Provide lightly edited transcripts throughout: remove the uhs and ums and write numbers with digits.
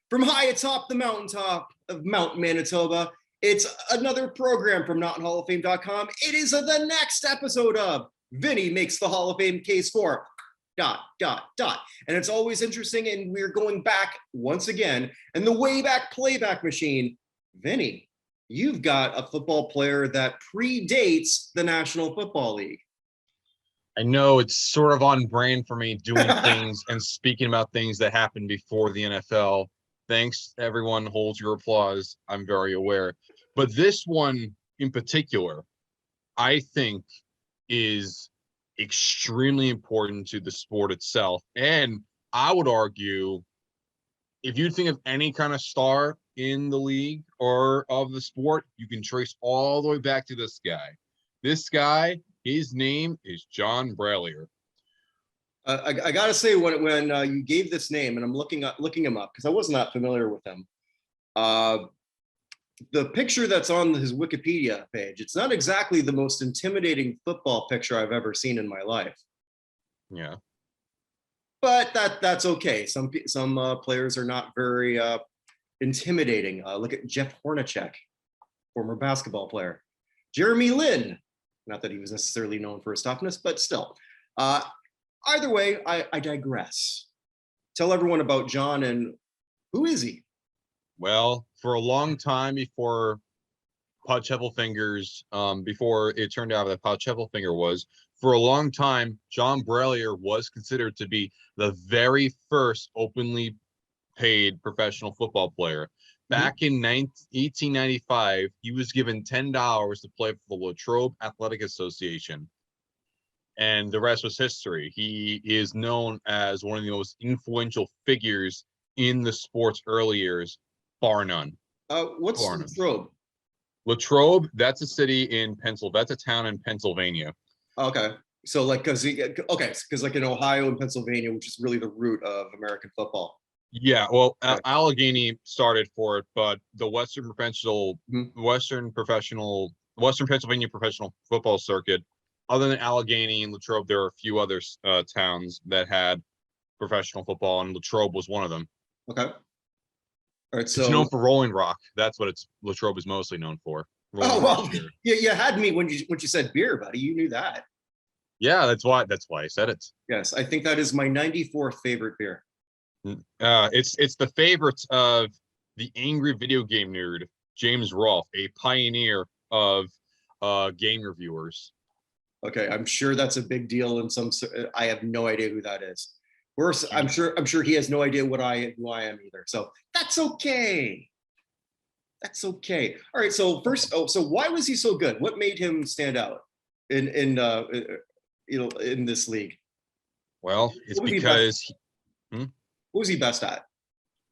From high atop the mountaintop of Mount Manitoba, it's another program from NotInHallOfFame.com. It is the next episode of Vinny Makes the Hall of Fame Case for ... And it's always interesting, and we're going back once again in the Wayback Playback Machine. Vinny, you've got a football player that predates the National Football League. I know it's sort of on brand for me doing things and speaking about things that happened before the NFL. Thanks, everyone. Hold your applause. I'm very aware. But this one in particular, I think, is extremely important to the sport itself. And I would argue, if you think of any kind of star in the league or of the sport, you can trace all the way back to this guy. This guy, his name is John Brallier. I gotta say, when you gave this name, and I'm looking him up because I was not familiar with him. The picture that's on his Wikipedia page, it's not exactly the most intimidating football picture I've ever seen in my life. Yeah, but that's okay. Some players are not very intimidating. Look at Jeff Hornacek, former basketball player. Jeremy Lin, not that he was necessarily known for his toughness, but still. Either way, I digress. Tell everyone about John, and who is he? Well, for a long time before Pudge Heffelfinger's, before it turned out that Pudge Heffelfinger was, for a long time, John Brallier was considered to be the very first openly paid professional football player. Back in 1895, he was given $10 to play for the Latrobe Athletic Association. And the rest was history. He is known as one of the most influential figures in the sport's early years, bar none. What's Latrobe? Latrobe, that's a city in Pennsylvania. That's a town in Pennsylvania. Okay. So because like in Ohio and Pennsylvania, which is really the root of American football. Yeah, well, okay. Allegheny started for it, but the Western Pennsylvania professional football circuit, other than Allegheny and Latrobe, there are a few other towns that had professional football, and Latrobe was one of them. Okay. All right. So it's known for Rolling Rock. That's what Latrobe is mostly known for. You had me when you said beer, buddy. You knew that. Yeah, that's why I said it. Yes, I think that is my 94th favorite beer. It's the favorites of the angry video game nerd James Rolfe, a pioneer of game reviewers. Okay, I'm sure that's a big deal in some. I have no idea who that is. Worse, I'm sure he has no idea who I am either. So that's okay. That's okay. All right. So first, so why was he so good? What made him stand out in this league? Well, it's because. What was he best at?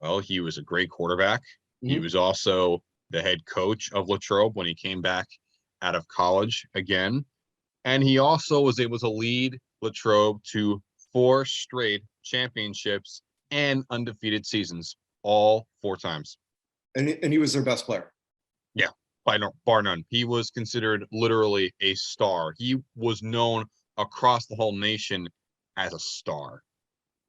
Well, he was a great quarterback. Mm-hmm. He was also the head coach of Latrobe when he came back out of college again. And he also was able to lead Latrobe to 4 straight championships and undefeated seasons, all 4 times. And he was their best player. Yeah, bar none. He was considered literally a star. He was known across the whole nation as a star.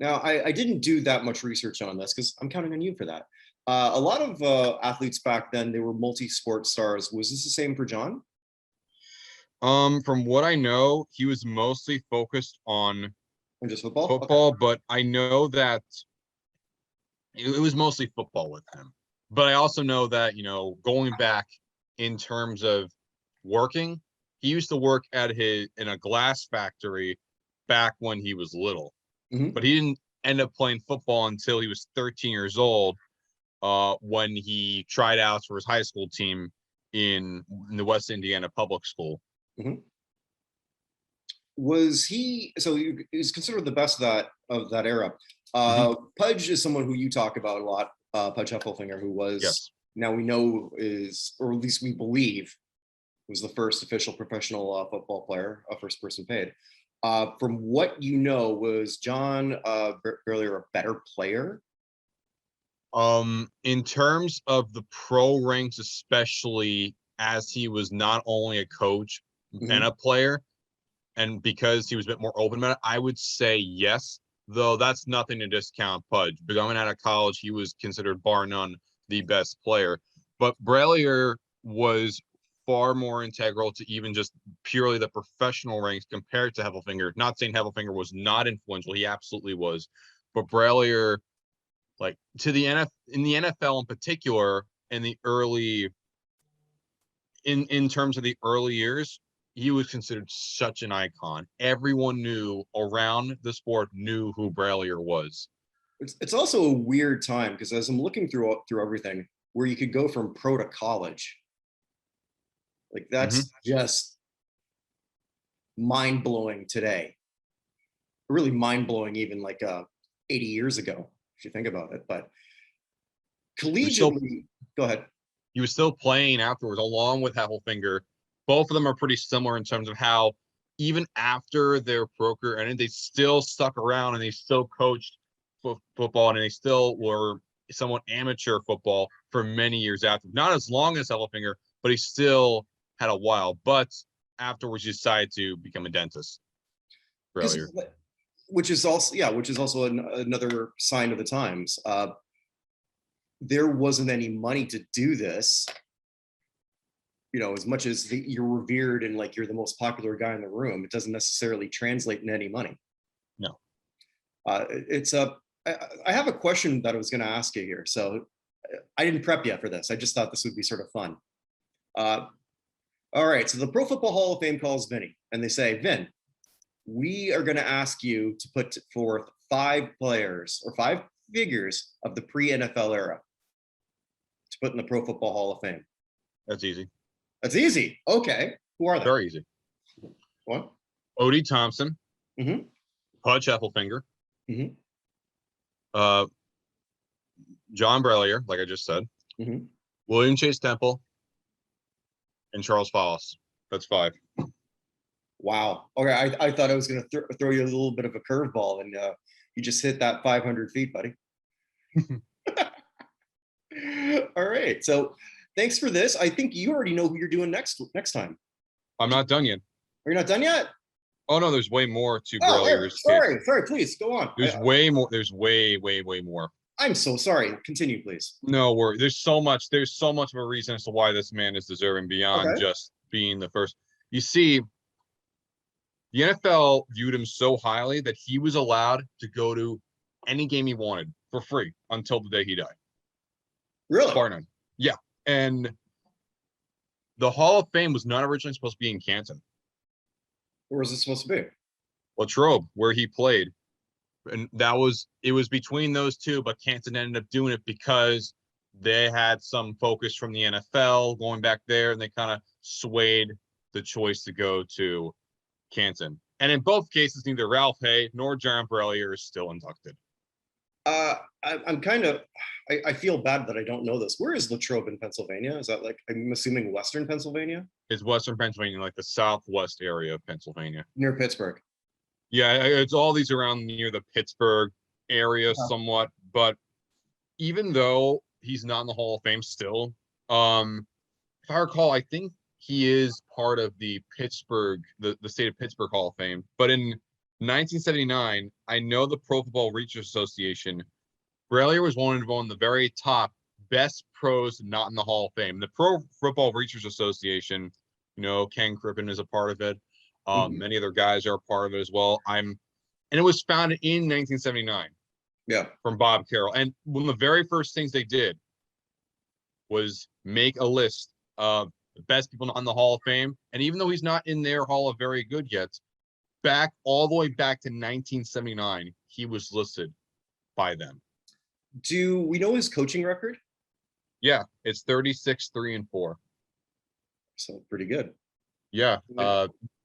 Now, I didn't do that much research on this because I'm counting on you for that. A lot of athletes back then, they were multi-sport stars. Was this the same for John? From what I know, he was mostly focused on just football. Okay. But I know that it was mostly football with him. But I also know that, going back in terms of working, he used to work in a glass factory back when he was little. Mm-hmm. But he didn't end up playing football until he was 13 years old, when he tried out for his high school team in the West Indiana public school. Mm-hmm. Was he? So he was considered the best of that era. Pudge is someone who you talk about a lot. Pudge Heffelfinger, who was Yes. now we know is, or at least we believe, was the first official professional football player, first person paid. From what you know, was John Brallier a better player? In terms of the pro ranks, especially as he was not only a coach and a player, and because he was a bit more open about it, I would say yes, though that's nothing to discount Pudge. But coming out of college, he was considered bar none the best player. But Brallier was far more integral to even just purely the professional ranks compared to Heffelfinger. Not saying Heffelfinger was not influential, he absolutely was. But Brallier, like to the in the NFL in particular, in the early in terms of the early years, he was considered such an icon. Everyone knew around the sport knew who Brallier was. It's also a weird time because as I'm looking through everything, where you could go from pro to college, like that's just mind blowing today. Really mind blowing, even like 80 years ago, if you think about it. But collegiately, go ahead. He was still playing afterwards, along with Heffelfinger. Both of them are pretty similar in terms of how, even after their pro career ended, they still stuck around and they still coached football and they still were somewhat amateur football for many years after. Not as long as Heffelfinger, but he still had a while. But afterwards, he decided to become a dentist. Which is also another sign of the times. There wasn't any money to do this. You know, as much as you're revered and like you're the most popular guy in the room, it doesn't necessarily translate into any money. No. I have a question that I was going to ask you here. So I didn't prep yet for this. I just thought this would be sort of fun. All right. So the Pro Football Hall of Fame calls Vinny and they say, Vin, we are going to ask you to put forth 5 players or 5 figures of the pre-NFL era to put in the Pro Football Hall of Fame. That's easy. That's easy. Okay. Who are they? Very easy. What? Odie Thompson. Pudge Heffelfinger. John Brallier, like I just said. William Chase Temple. And Charles Follis. That's 5. Wow. Okay. I thought I was going to throw you a little bit of a curveball, and you just hit that 500 feet, buddy. All right. So thanks for this. I think you already know who you're doing next time. I'm not done yet. Are you not done yet? Oh no, there's way more to Brallier's. Sorry, please go on. There's way more. There's way more. I'm so sorry. Continue, please. No worry. There's so much of a reason as to why this man is deserving beyond just being the first. You see, the NFL viewed him so highly that he was allowed to go to any game he wanted for free until the day he died. Really? Bar none. Yeah. And the Hall of Fame was not originally supposed to be in Canton. Where was it supposed to be? Latrobe, where he played. And it was between those two, but Canton ended up doing it because they had some focus from the NFL going back there, and they kind of swayed the choice to go to Canton. And in both cases, neither Ralph Hay nor John Brallier is still inducted. I feel bad that I don't know this. Where is Latrobe in Pennsylvania? Is that like, I'm assuming Western Pennsylvania? It's Western Pennsylvania, like the southwest area of Pennsylvania. Near Pittsburgh. Yeah, it's all these around near the Pittsburgh area somewhat. But even though he's not in the Hall of Fame still, if I recall, I think he is part of the Pittsburgh, the state of Pittsburgh Hall of Fame. But in 1979, I know the Pro Football Research Association, Brallier was one of the very top best pros not in the Hall of Fame. The Pro Football Research Association, you know, Ken Crippen is a part of it. Many other guys are a part of it as well. And it was founded in 1979. Yeah. From Bob Carroll. And one of the very first things they did was make a list of the best people on the Hall of Fame. And even though he's not in their Hall of Very Good yet, all the way back to 1979, he was listed by them. Do we know his coaching record? Yeah, it's 36-3-4. So pretty good. Yeah.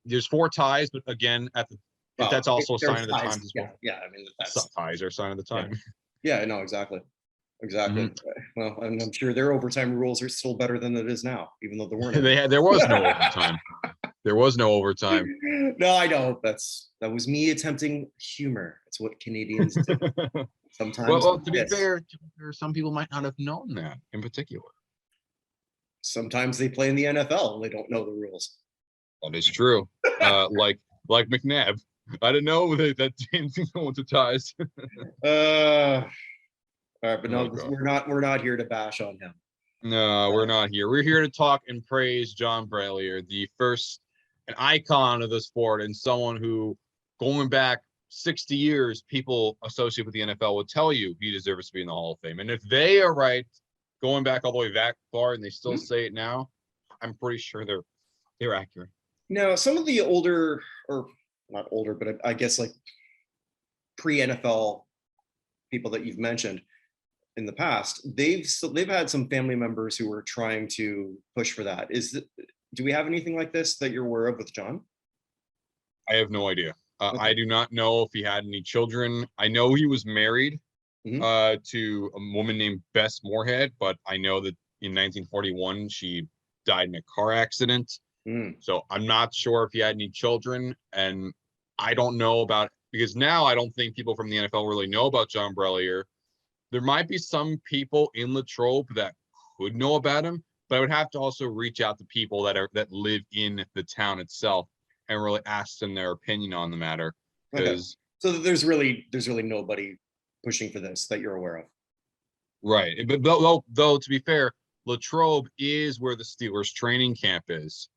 There's 4 ties, but again, if that's also a their sign of the ties, times as well. yeah. I mean, that's Ties are a sign of the time. yeah. No, exactly. Well, I'm sure their overtime rules are still better than it is now, even though there weren't any. There was no overtime. There was no overtime. No, I know. That was me attempting humor. It's what Canadians do. Sometimes. Well, to be fair, some people might not have known that in particular. Sometimes they play in the NFL and they don't know the rules. That is true. Like McNabb. I didn't know that James can go into ties. All right, but no, we're not here to bash on him. No, we're not here. We're here to talk and praise John Brallier, an icon of the sport, and someone who, going back 60 years, people associated with the NFL would tell you he deserves to be in the Hall of Fame. And if they are right, going back all the way that far, and they still say it now, I'm pretty sure they're accurate. Now, some of the older, or not older, but I guess like pre-NFL people that you've mentioned in the past, they've had some family members who were trying to push for that. Do we have anything like this that you're aware of with John? I have no idea. I do not know if he had any children. I know he was married to a woman named Bess Moorhead, but I know that in 1941 she died in a car accident. So I'm not sure if he had any children, and I don't know about, because now I don't think people from the NFL really know about John Brallier. There might be some people in Latrobe that could know about him, but I would have to also reach out to people that live in the town itself and really ask them their opinion on the matter. Because so there's really nobody pushing for this that you're aware of. Right. But though to be fair, Latrobe is where the Steelers training camp is.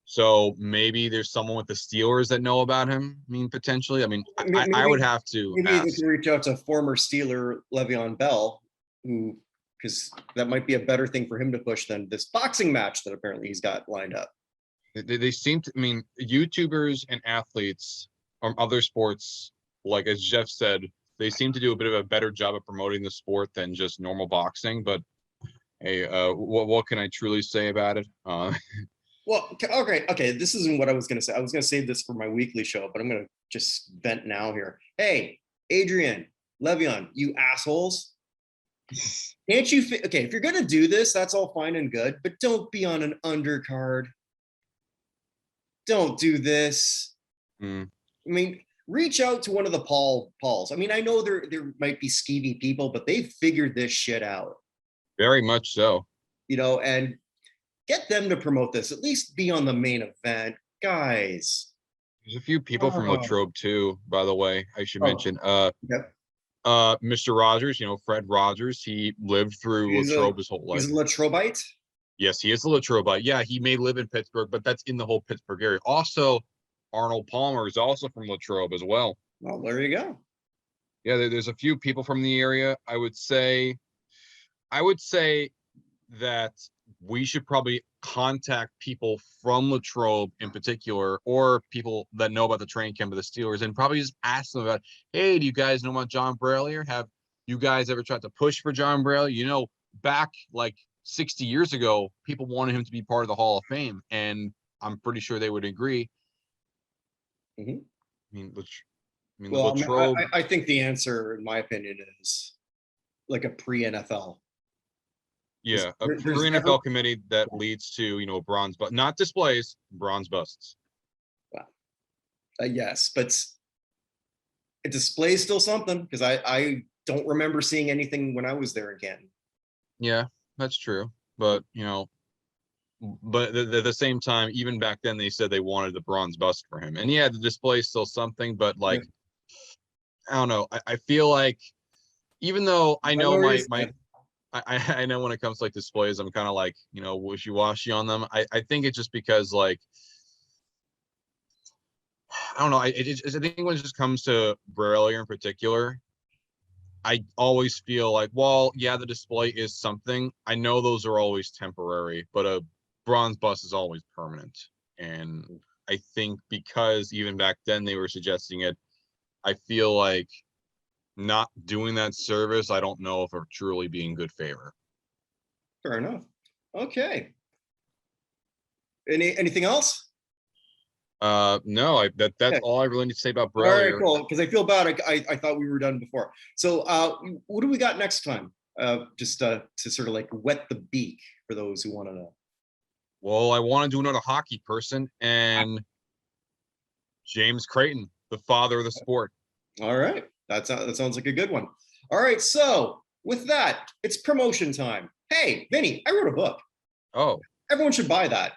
So maybe there's someone with the Steelers that know about him. I mean, potentially. I mean, I would have to maybe they can reach out to former Steeler Le'Veon Bell, because that might be a better thing for him to push than this boxing match that apparently he's got lined up. They seem to, I mean, YouTubers and athletes from other sports, like as Jeff said, they seem to do a bit of a better job of promoting the sport than just normal boxing. But hey, what can I truly say about it? Well, okay. This isn't what I was going to say. I was going to save this for my weekly show, but I'm going to just vent now here. Hey, Adrian, Le'Veon, you assholes. Can't you? Okay, if you're going to do this, that's all fine and good, but don't be on an undercard. Don't do this. I mean, reach out to one of the Pauls. I mean, I know there might be skeevy people, but they've figured this shit out. Very much so. And get them to promote this. At least be on the main event, guys. There's a few people from Latrobe too, by the way. I should mention. Mr. Rogers, Fred Rogers. He lived through Latrobe his whole life. He's a Latrobeite. Yes, he is a Latrobeite. Yeah, he may live in Pittsburgh, but that's in the whole Pittsburgh area. Also, Arnold Palmer is also from Latrobe as well. Well, there you go. Yeah, there's a few people from the area. I would say that we should probably contact people from Latrobe in particular, or people that know about the training camp of the Steelers, and probably just ask them about, hey, do you guys know about John Brallier? Have you guys ever tried to push for John Brallier? Back like 60 years ago, people wanted him to be part of the Hall of Fame, and I'm pretty sure they would agree. Latrobe. I think the answer, in my opinion, is like a pre-NFL. Yeah, a pre-NFL committee that leads to bronze, but not displays, bronze busts. Wow. Yes, but it displays still something, because I don't remember seeing anything when I was there in Canton. Yeah, that's true. But but at the same time, even back then, they said they wanted the bronze bust for him. And yeah, the display is still something, but I don't know. I feel like, even though I know I know when it comes to like displays, I'm kind of like, wishy-washy on them. I think it's just because I don't know. I think when it just comes to Brallier in particular, I always feel like, well, yeah, the display is something. I know those are always temporary, but a bronze bust is always permanent. And I think because even back then they were suggesting it, I feel like not doing that service, I don't know if it truly be in good favor. Fair enough. Okay. Anything else? No, that's Okay. all I really need to say about All right, Brallier. cool. Because I feel bad. I thought we were done before. So what do we got next time? Just to sort of like wet the beak for those who want to know. Well, I want to do another hockey person, and James Creighton, the father of the sport. All right. That sounds like a good one. All right. So with that, it's promotion time. Hey, Vinny, I wrote a book. Oh, Everyone should buy that.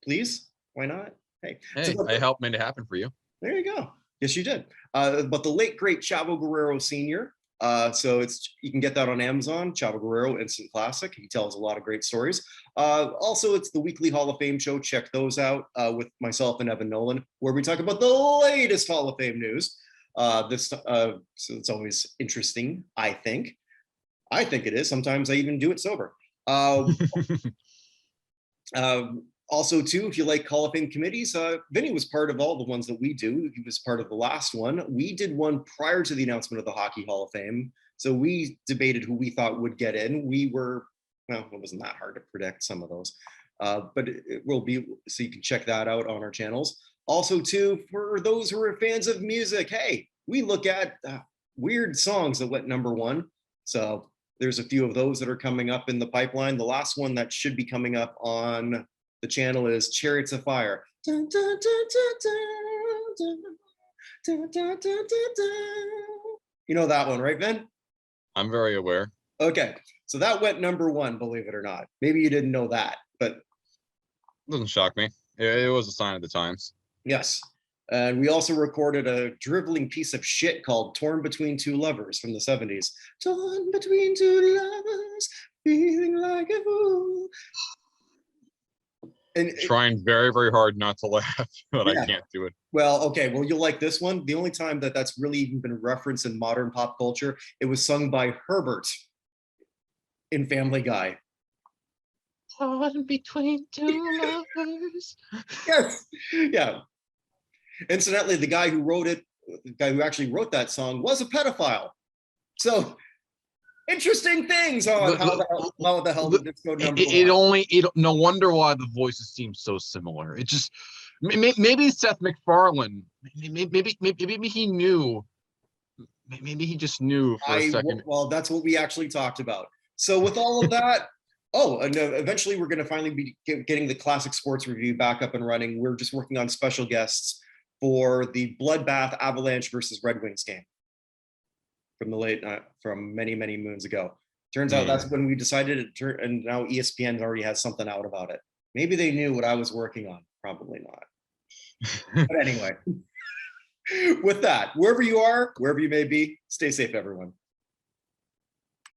Please. Why not? Hey, hey, I helped make it happen for you. there you go. Yes, you did. But the late great Chavo Guerrero Sr. So you can get that on Amazon. Chavo Guerrero, instant classic. He tells a lot of great stories. Also, it's the weekly Hall of Fame show. Check those out with myself and Evan Nolan, where we talk about the latest Hall of Fame news. So it's always interesting. I think it is. Sometimes I even do it sober. Also, too, if you like Hall of Fame committees, Vinny was part of all the ones that we do. He was part of the last one. We did one prior to the announcement of the Hockey Hall of Fame. So we debated who we thought would get in. Well, it wasn't that hard to predict some of those. But it will be, so you can check that out on our channels. Also, too, for those who are fans of music, hey, we look at weird songs that went #1. So there's a few of those that are coming up in the pipeline. The last one that should be coming up on the channel is Chariots of Fire. You know that one, right, Ben? I'm very aware. Okay, so that went #1, believe it or not. Maybe you didn't know that, but Doesn't shock me. It was a sign of the times. yes. And we also recorded a driveling piece of shit called Torn Between Two Lovers from the 70s. Torn between two lovers, feeling like a fool. And Trying very, very hard not to laugh, but yeah. I can't do it. Well, okay. Well, you'll like this one. The only time that that's really even been referenced in modern pop culture, it was sung by Herbert in Family Guy. Torn between two lovers. Yes. Yeah. Incidentally, the guy who wrote it, the guy who actually wrote that song was a pedophile. So interesting things on how the hell did this go #1? No wonder why the voices seem so similar. It just maybe Seth MacFarlane, maybe he knew, maybe he just knew for a second. Well, that's what we actually talked about. So with all of that, and eventually we're going to finally be getting the Classic Sports Review back up and running. We're just working on special guests for the bloodbath Avalanche versus Red Wings game from many moons ago. Turns out that's when we decided it, and now ESPN already has something out about it. Maybe they knew what I was working on. Probably not. But anyway, with that, wherever you are, wherever you may be, stay safe, everyone.